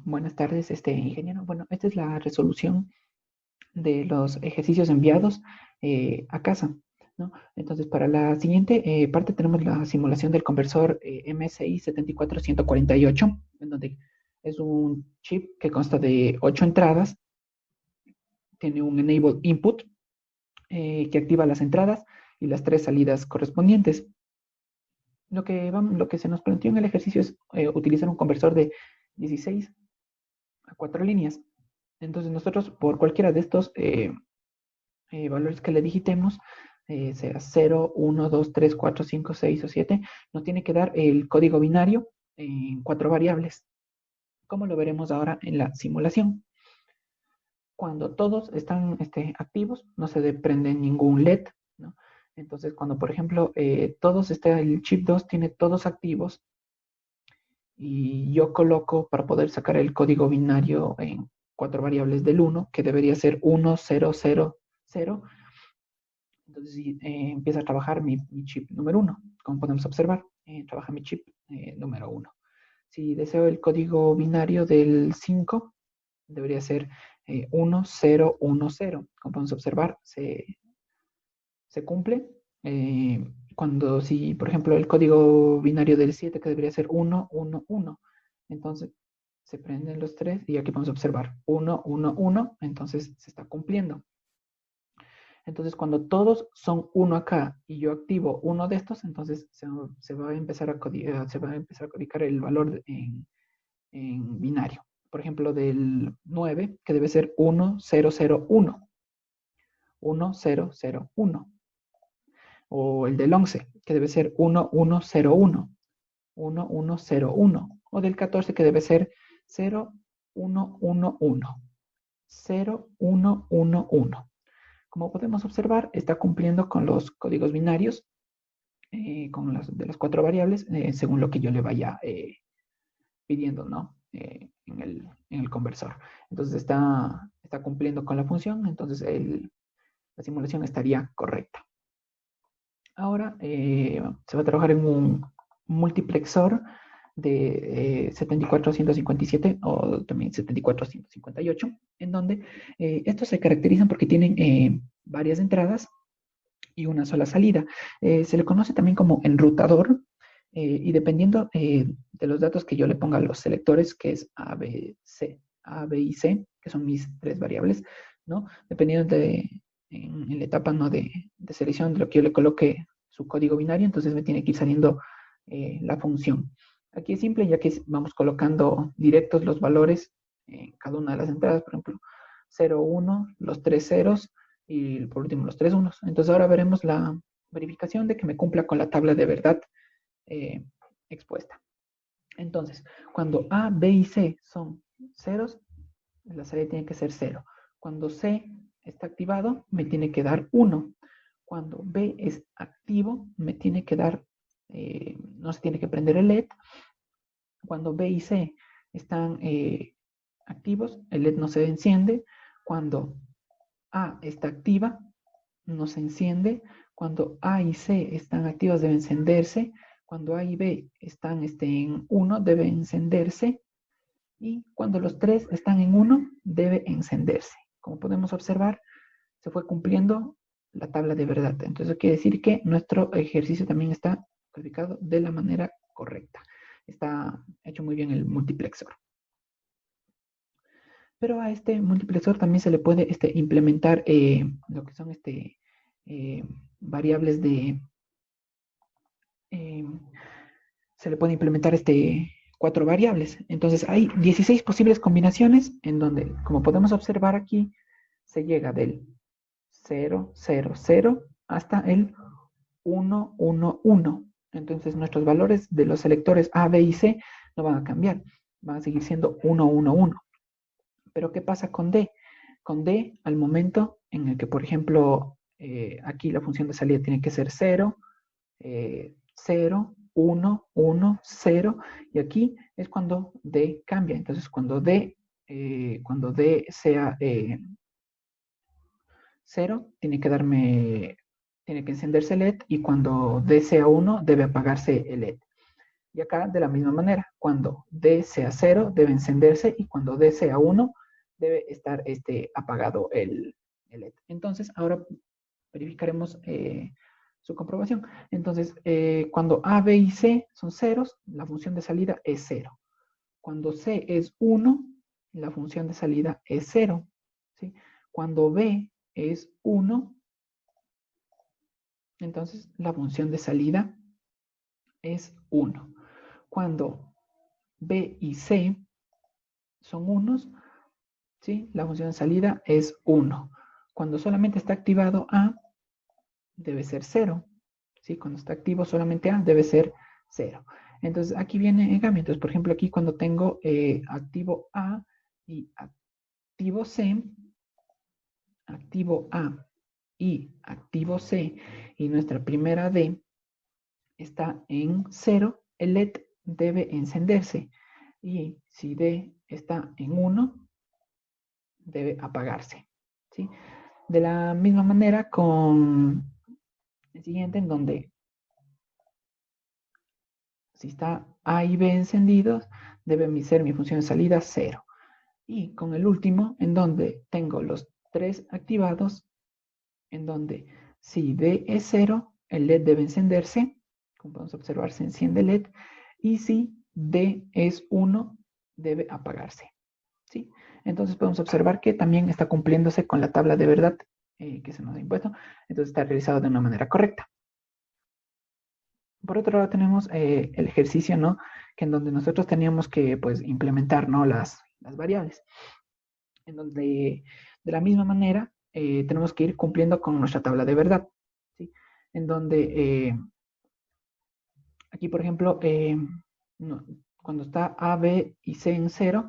Buenas tardes, ingeniero. Bueno, esta es la resolución de los ejercicios enviados a casa, ¿no? Entonces, para la siguiente parte tenemos la simulación del conversor MSI 74148, en donde es un chip que consta de 8 entradas, tiene un enable input que activa las entradas y las 3 salidas correspondientes. Lo que se nos planteó en el ejercicio es utilizar un conversor de 16 a 4 líneas. Entonces nosotros por cualquiera de estos valores que le digitemos, sea 0, 1, 2, 3, 4, 5, 6 o 7, nos tiene que dar el código binario en 4 variables, como lo veremos ahora en la simulación. Cuando todos están activos, no se prende ningún LED, ¿no? Entonces, cuando por ejemplo el chip 2 tiene todos activos y yo coloco para poder sacar el código binario en 4 variables del 1, que debería ser 1, 0, 0, 0. Entonces empieza a trabajar mi chip número 1. Como podemos observar, trabaja mi chip número 1. Si deseo el código binario del 5, debería ser 1, 0, 1, 0. Como podemos observar, se cumple. Si, por ejemplo, el código binario del 7, que debería ser 1, 1, 1. Entonces, se prenden los 3 y aquí podemos observar 1, 1, 1. Entonces, se está cumpliendo. Entonces, cuando todos son 1 acá y yo activo uno de estos, entonces se va a empezar a codificar el valor en binario. Por ejemplo, del 9, que debe ser 1, 0, 0, 1. 1, 0, 0, 1. O el del 11, que debe ser 1, 1, 0, 1. 1, 1, 0, 1. O del 14, que debe ser 0, 1, 1, 1. 0, 1, 1, 1. Como podemos observar, está cumpliendo con los códigos binarios, con de las 4 variables, según lo que yo le vaya pidiendo, ¿no? En el conversor. Entonces está cumpliendo con la función, entonces la simulación estaría correcta. Ahora se va a trabajar en un multiplexor de 7457 o también 7458, en donde estos se caracterizan porque tienen varias entradas y una sola salida. Se le conoce también como enrutador y dependiendo de los datos que yo le ponga a los selectores, que es A, B, y C, que son mis 3 variables, ¿no? Dependiendo en la etapa, ¿no?, de selección de lo que yo le coloque su código binario, entonces me tiene que ir saliendo la función. Aquí es simple, ya que vamos colocando directos los valores en cada una de las entradas, por ejemplo, 0, 1, los 3 ceros y por último los 3 unos. Entonces ahora veremos la verificación de que me cumpla con la tabla de verdad expuesta. Entonces, cuando A, B y C son ceros, la salida tiene que ser 0. Cuando C está activado, me tiene que dar 1. Cuando B es activo, me tiene que dar, no se tiene que prender el LED. Cuando B y C están activos, el LED no se enciende. Cuando A está activa, no se enciende. Cuando A y C están activas, debe encenderse. Cuando A y B están en 1, debe encenderse. Y cuando los 3 están en 1, debe encenderse. Como podemos observar, se fue cumpliendo la tabla de verdad. Entonces, eso quiere decir que nuestro ejercicio también está codificado de la manera correcta. Está hecho muy bien el multiplexor. Pero a este multiplexor también se le puede implementar lo que son variables de... se le puede implementar 4 variables. Entonces hay 16 posibles combinaciones en donde, como podemos observar aquí, se llega del 0, 0, 0 hasta el 1, 1, 1. Entonces nuestros valores de los selectores A, B y C no van a cambiar. Van a seguir siendo 1, 1, 1. Pero ¿qué pasa con D? Con D, al momento en el que, por ejemplo, aquí la función de salida tiene que ser 0, 0, 1, 1, 0, y aquí es cuando D cambia. Entonces, cuando D sea 0, tiene que encenderse el LED, y cuando D sea 1, debe apagarse el LED. Y acá, de la misma manera, cuando D sea 0 debe encenderse y cuando D sea 1 debe estar apagado el LED. Entonces, ahora verificaremos su comprobación. Entonces, cuando A, B y C son ceros, la función de salida es 0. Cuando C es 1, la función de salida es 0. ¿Sí? Cuando B es 1, entonces la función de salida es 1. Cuando B y C son unos, ¿sí? La función de salida es 1. Cuando solamente está activado A, debe ser 0. ¿Sí? Cuando está activo solamente A, debe ser 0. Entonces, aquí viene el cambio. Entonces, por ejemplo, aquí cuando tengo activo A y activo C, activo A y activo C, y nuestra primera D está en 0, el LED debe encenderse. Y si D está en 1, debe apagarse. ¿Sí? De la misma manera con el siguiente, en donde si está A y B encendidos, debe ser mi función de salida 0. Y con el último, en donde tengo los 3 activados, en donde si D es 0, el LED debe encenderse. Como podemos observar, se enciende el LED. Y si D es 1, debe apagarse. ¿Sí? Entonces podemos observar que también está cumpliéndose con la tabla de verdad que se nos ha impuesto. Entonces está realizado de una manera correcta. Por otro lado tenemos el ejercicio, ¿no? Que en donde nosotros teníamos que, pues, implementar, ¿no? Las variables. En donde, de la misma manera, tenemos que ir cumpliendo con nuestra tabla de verdad. ¿Sí? En donde, aquí, por ejemplo, no, cuando está A, B y C en 0,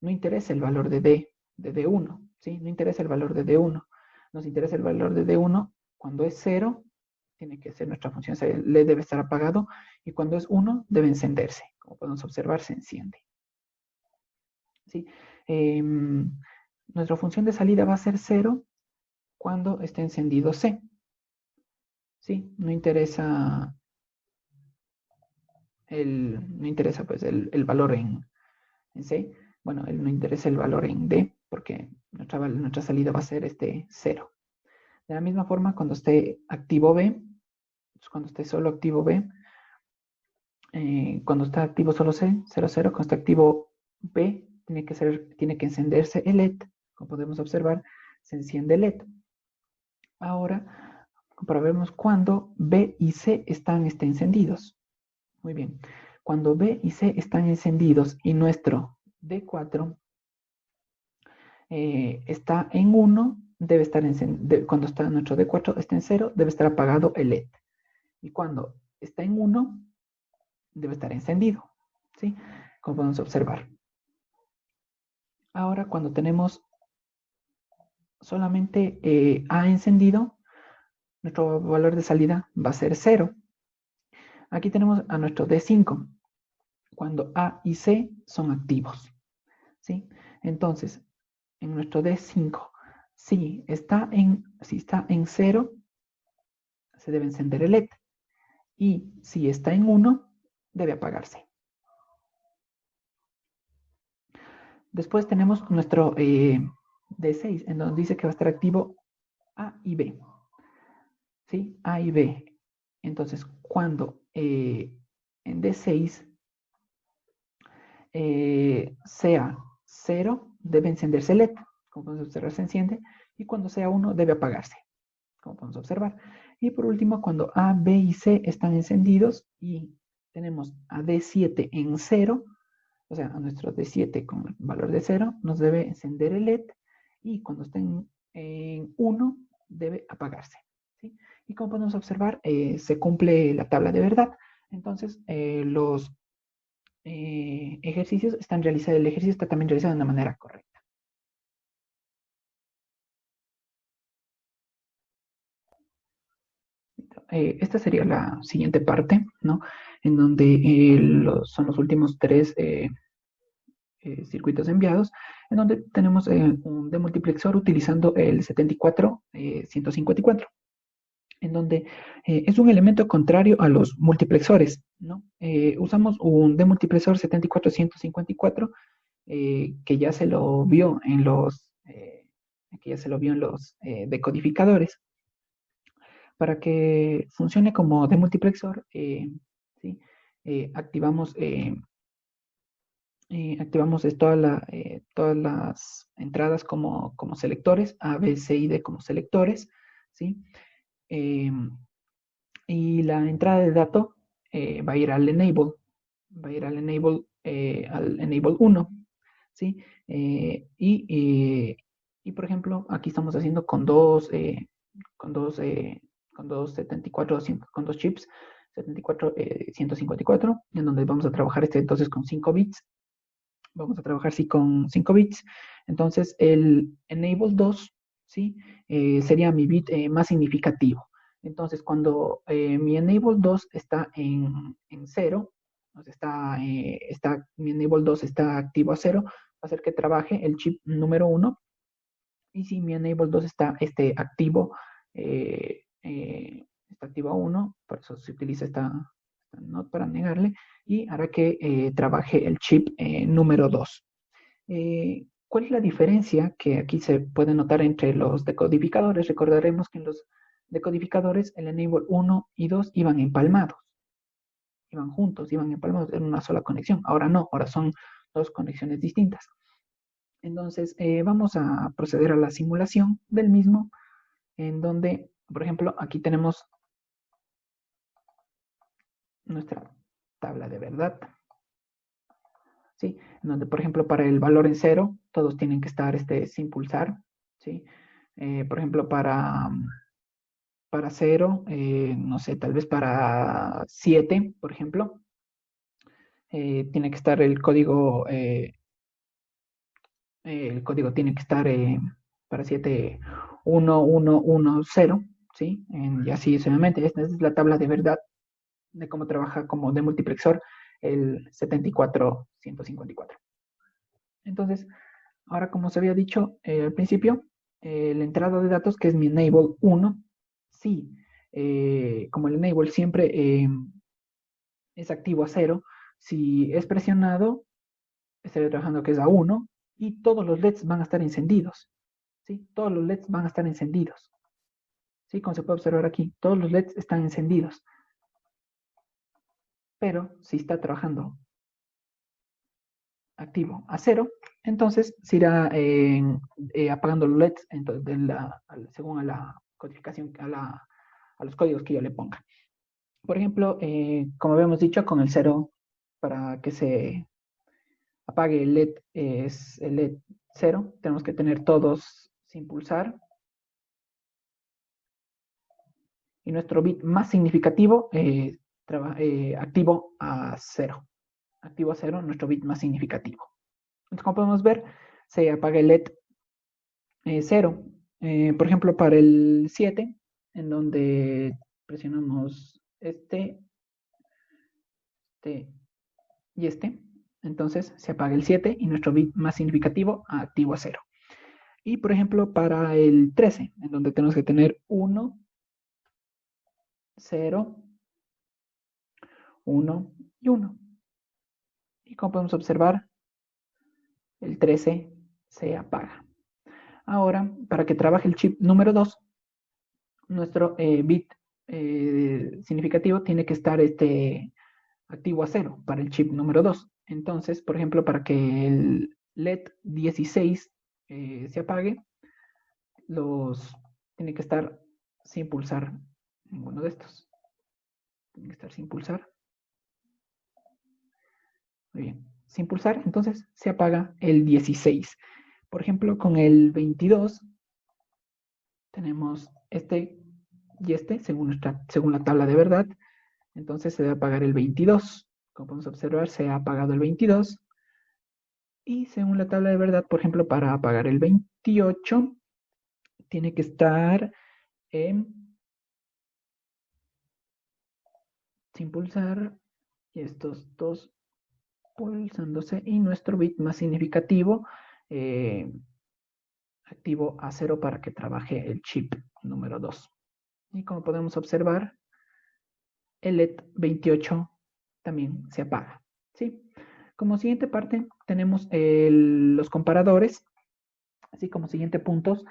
no interesa el valor de D1. ¿Sí? No interesa el valor de D1. Nos interesa el valor de D1 cuando es 0. Tiene que ser nuestra función, LED debe estar apagado, y cuando es 1 debe encenderse. Como podemos observar, se enciende. ¿Sí? Nuestra función de salida va a ser 0 cuando esté encendido C. ¿Sí? No interesa pues, el valor en C. Bueno, no interesa el valor en D, porque nuestra salida va a ser 0. De la misma forma, cuando esté activo B, pues cuando esté solo activo B, cuando está activo solo C, 0, 0, cuando está activo B, tiene que encenderse el LED. Como podemos observar, se enciende el LED. Ahora, comprobemos cuando B y C están encendidos. Muy bien. Cuando B y C están encendidos y nuestro D4 está en 1, debe estar cuando está nuestro D4 está en 0, debe estar apagado el LED. Y cuando está en 1, debe estar encendido. ¿Sí? Como podemos observar. Ahora, cuando tenemos solamente A encendido, nuestro valor de salida va a ser 0. Aquí tenemos a nuestro D5, cuando A y C son activos. ¿Sí? Entonces, en nuestro D5, si está en 0, se debe encender el LED. Y si está en 1, debe apagarse. Después tenemos nuestro D6, en donde dice que va a estar activo A y B. ¿Sí? A y B. Entonces, cuando en D6 sea 0, debe encenderse el LED. Como podemos observar, se enciende. Y cuando sea 1, debe apagarse. Como podemos observar. Y por último, cuando A, B y C están encendidos y tenemos a D7 en 0, o sea, a nuestro D7 con el valor de 0, nos debe encender el LED. Y cuando esté en 1, debe apagarse. ¿Sí? Y como podemos observar, se cumple la tabla de verdad. Entonces, los ejercicios están realizados, el ejercicio está también realizado de una manera correcta. Esta sería la siguiente parte, ¿no? En donde son los últimos 3 circuitos enviados, en donde tenemos un demultiplexor utilizando el 74-154. en donde es un elemento contrario a los multiplexores, ¿no? Usamos un demultiplexor 7454 que ya se lo vio en los decodificadores. Para que funcione como demultiplexor, ¿sí? Activamos todas las entradas como selectores, A, B, C y D como selectores, ¿sí? Eh, y la entrada de dato va a ir al enable, al enable 1, ¿sí? Y, por ejemplo, aquí estamos haciendo con dos, eh, con dos 74, con dos chips 74, 154, en donde vamos a trabajar entonces con 5 bits. Vamos a trabajar sí con 5 bits. Entonces el enable 2, ¿sí? Sería mi bit más significativo. Entonces cuando mi enable 2 está en 0, mi enable 2 está activo a 0, va a hacer que trabaje el chip número 1. Y si mi enable 2 está activo a 1, por eso se utiliza esta not para negarle, y hará que trabaje el chip número 2. ¿Cuál es la diferencia que aquí se puede notar entre los decodificadores? Recordaremos que en los decodificadores el enable 1 y 2 iban empalmados, iban juntos, iban empalmados en una sola conexión. Ahora no, ahora son dos conexiones distintas. Entonces, vamos a proceder a la simulación del mismo, en donde, por ejemplo, aquí tenemos nuestra tabla de verdad, ¿sí? En donde, por ejemplo, para el valor en 0, todos tienen que estar sin pulsar, ¿sí? Por ejemplo, para 0, no sé, tal vez para 7, por ejemplo, tiene que estar el código tiene que estar para 7, 1, 1, 1, 0, ¿sí? Y así sucesivamente. Esta es la tabla de verdad de cómo trabaja como de multiplexor el 74-154. Entonces, ahora como se había dicho al principio, la entrada de datos, que es mi enable 1, sí, como el enable siempre es activo a 0, si es presionado, estaré trabajando que es a 1 y todos los LEDs van a estar encendidos. ¿Sí? Todos los LEDs van a estar encendidos. ¿Sí? Como se puede observar aquí, todos los LEDs están encendidos. Pero si está trabajando activo a 0, entonces se irá apagando los LEDs según a la codificación, a los códigos que yo le ponga. Por ejemplo, como habíamos dicho, con el 0, para que se apague el LED, es el LED 0, tenemos que tener todos sin pulsar. Y nuestro bit más significativo activo a 0. Activo a 0, nuestro bit más significativo. Entonces, como podemos ver, se apaga el LED 0. Por ejemplo, para el 7, en donde presionamos este y este, entonces se apaga el 7 y nuestro bit más significativo activo a 0. Y por ejemplo, para el 13, en donde tenemos que tener 1, 0, 1 y 1. Y como podemos observar, el 13 se apaga. Ahora, para que trabaje el chip número 2, nuestro bit significativo tiene que estar activo a 0 para el chip número 2. Entonces, por ejemplo, para que el LED 16 se apague, tiene que estar sin pulsar ninguno de estos. Tiene que estar sin pulsar. Muy bien. Sin pulsar, entonces se apaga el 16. Por ejemplo, con el 22 tenemos este y según la tabla de verdad. Entonces se debe apagar el 22. Como podemos observar, se ha apagado el 22. Y según la tabla de verdad, por ejemplo, para apagar el 28, tiene que estar sin pulsar. Y estos dos pulsándose. Y nuestro bit más significativo activo a 0 para que trabaje el chip número 2. Y como podemos observar, el LED 28 también se apaga, ¿sí? Como siguiente parte tenemos los comparadores, así como siguiente puntos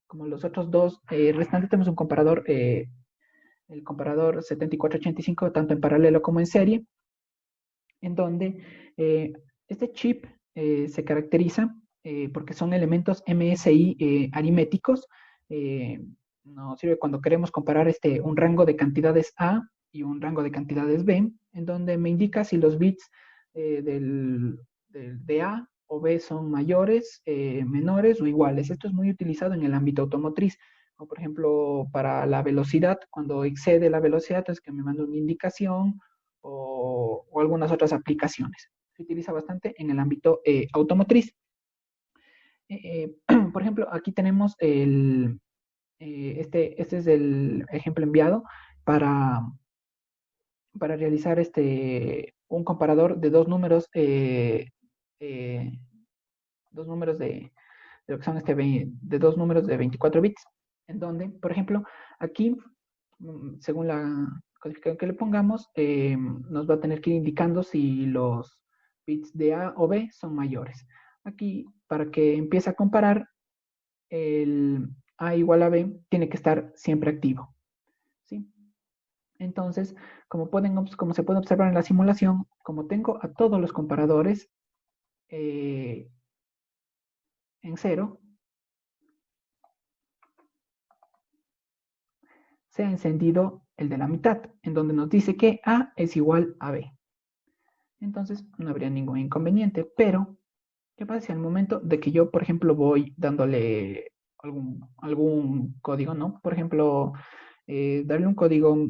como los otros dos restantes, tenemos un comparador, el comparador 7485, tanto en paralelo como en serie, en donde este chip se caracteriza porque son elementos MSI aritméticos. eh, Nos sirve cuando queremos comparar un rango de cantidades A y un rango de cantidades B, en donde me indica si los bits de A o B son mayores, menores o iguales. Esto es muy utilizado en el ámbito automotriz, como por ejemplo para la velocidad, cuando excede la velocidad es que me manda una indicación, o algunas otras aplicaciones. Se utiliza bastante en el ámbito automotriz. Por ejemplo, aquí tenemos este es el ejemplo enviado para, para realizar un comparador de eh, dos números de lo que son de dos números de 24 bits, en donde, por ejemplo, aquí, según la codificación que le pongamos, nos va a tener que ir indicando si los bits de A o B son mayores. Aquí, para que empiece a comparar, el A igual a B tiene que estar siempre activo, ¿sí? Entonces, como se puede observar en la simulación, como tengo a todos los comparadores eh, en cero, se ha encendido el de la mitad, en donde nos dice que A es igual a B. Entonces, no habría ningún inconveniente, pero ¿qué pasa si al momento de que yo, por ejemplo, voy dándole algún código, ¿no? Por ejemplo, darle un código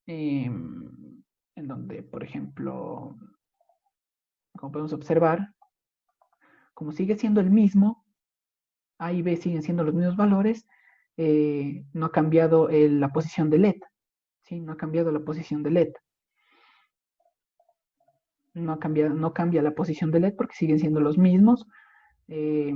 en donde, por ejemplo, como podemos observar, como sigue siendo el mismo, A y B siguen siendo los mismos valores, no ha cambiado la posición de LED, ¿sí? No ha cambiado la posición de LED. No cambia la posición de LED porque siguen siendo los mismos. Eh,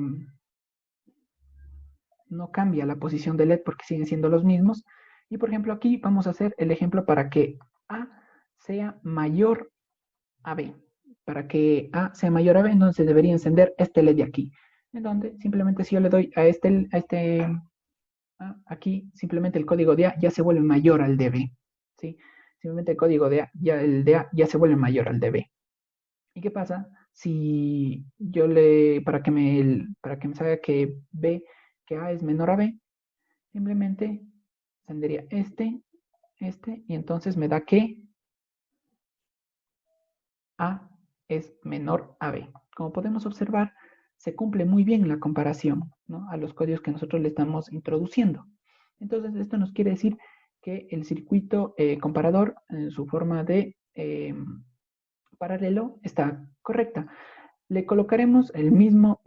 no cambia la posición de LED porque siguen siendo los mismos. Y por ejemplo aquí vamos a hacer el ejemplo para que A sea mayor a B. Para que A sea mayor a B, entonces debería encender este LED de aquí. En donde simplemente si yo le doy aquí, simplemente el código de A ya se vuelve mayor al de B. ¿Sí? Simplemente el código de A, el de A ya se vuelve mayor al de B. ¿Y qué pasa si yo para que me salga que A es menor a B, simplemente tendría y entonces me da que A es menor a B. Como podemos observar, se cumple muy bien la comparación, ¿no?, a los códigos que nosotros le estamos introduciendo. Entonces, esto nos quiere decir que el circuito comparador en su forma de paralelo está correcta. Le colocaremos el mismo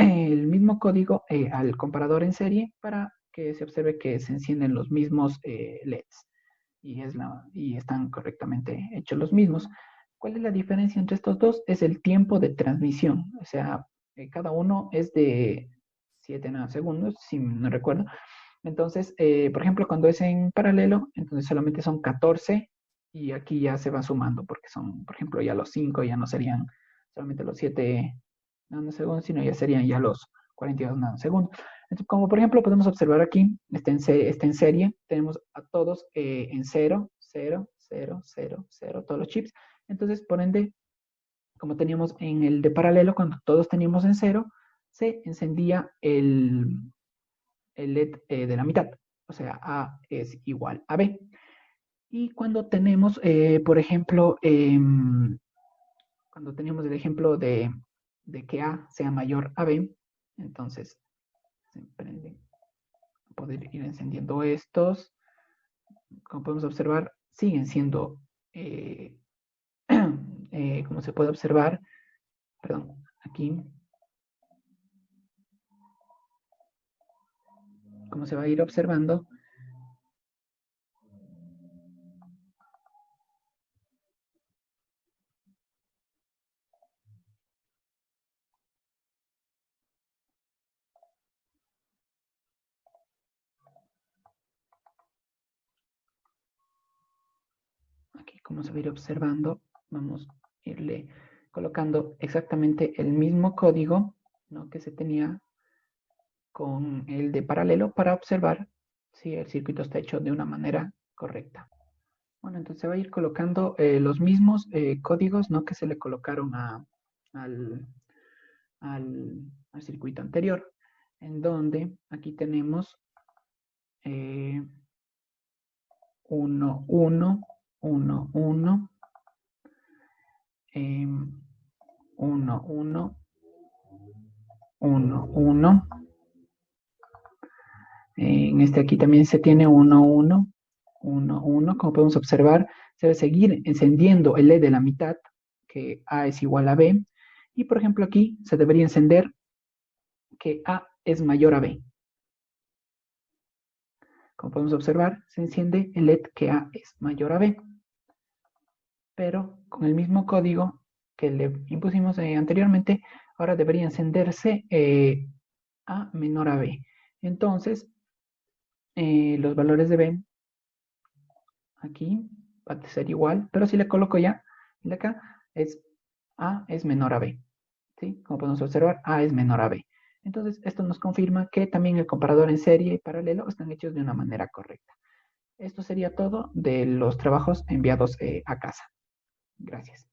código al comparador en serie para que se observe que se encienden los mismos LEDs y están correctamente hechos los mismos. ¿Cuál es la diferencia entre estos dos? Es el tiempo de transmisión. O sea, cada uno es de 7 nanosegundos, si no recuerdo. Entonces, por ejemplo, cuando es en paralelo, entonces solamente son 14 y aquí ya se va sumando porque son, por ejemplo, ya los 5 ya no serían solamente los 7 nanosegundos, sino ya serían ya los 42 nanosegundos. Entonces, como por ejemplo podemos observar aquí, está en serie, tenemos a todos en 0, 0, 0, 0, 0, todos los chips. Entonces, por ende, como teníamos en el de paralelo, cuando todos teníamos en 0, se encendía el LED de la mitad, o sea, A es igual a B. Y cuando tenemos, por ejemplo, cuando tenemos el ejemplo de que A sea mayor a B, entonces se prende, poder ir encendiendo estos. Como podemos observar, siguen siendo, como se puede observar, perdón, aquí, como se va a ir observando, como se va a ir observando, vamos a irle colocando exactamente el mismo código, ¿no?, que se tenía con el de paralelo para observar si el circuito está hecho de una manera correcta. Bueno, entonces se va a ir colocando los mismos códigos, ¿no?, que se le colocaron al, al circuito anterior, en donde aquí tenemos 1, 1, 1, 1, 1, 1, 1, 1. En este aquí también se tiene 1, 1, 1, 1. Como podemos observar, se debe seguir encendiendo el LED de la mitad, que A es igual a B. Y por ejemplo aquí se debería encender que A es mayor a B. Como podemos observar, se enciende el LED que A es mayor a B. Pero con el mismo código que le impusimos anteriormente, ahora debería encenderse A menor a B. Entonces, los valores de B aquí va a ser igual, pero si le coloco ya el de acá, A es menor a B. ¿Sí? Como podemos observar, A es menor a B. Entonces, esto nos confirma que también el comparador en serie y paralelo están hechos de una manera correcta. Esto sería todo de los trabajos enviados a casa. Gracias.